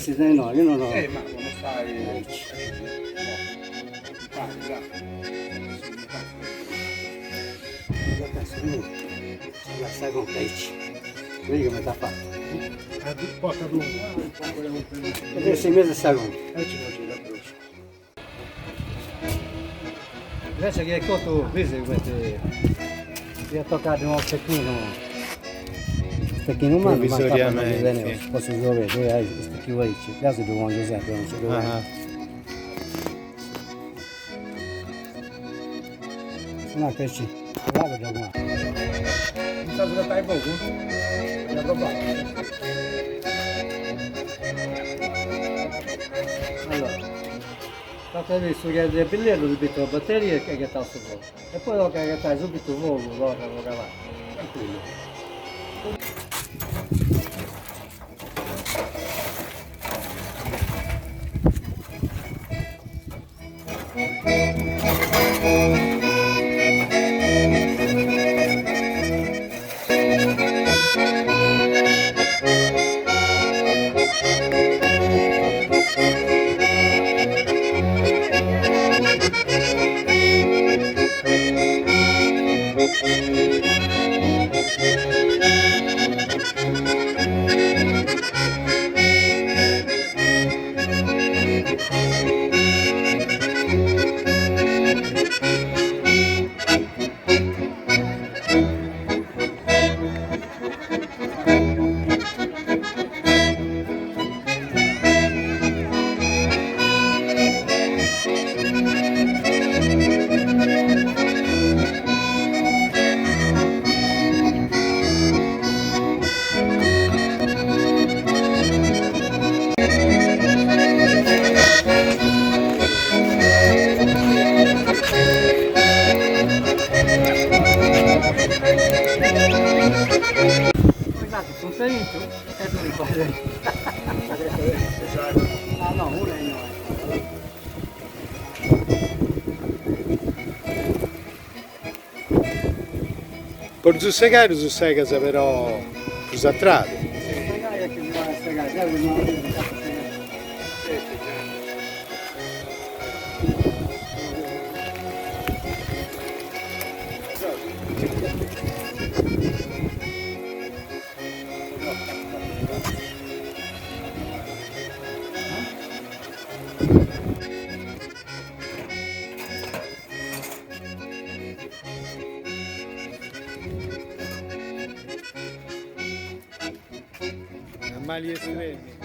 Questi dai no, io non ho. Ma come stai? La sai con Caici. Vedi come ti ha fatto? Porta lungo. Perché 6 mesi sta con. Ci faccio la croce. Invece che è cotto, vedi come ti ha toccato un stecchino umano, ma Provvisoriamente, sì. posso giocare, dove hai questo stecchino aici, caso devo Giuseppe, non so dove. Ah, No, Caici, guarda da qua. Non so cosa fai poco? La provato. Allora, dopo adesso che il biglietto subito la batteria e che sta sul volo. E poi lo cagatai subito il volo, lo cavare. Tranquillo. Esatto, sono salito e tu mi fai. Ah no, uno è no. per Zussegare, Zussega però Zusattrato. Spiegare che mi va a spiegare, già mi va a spiegare. A mali estremi.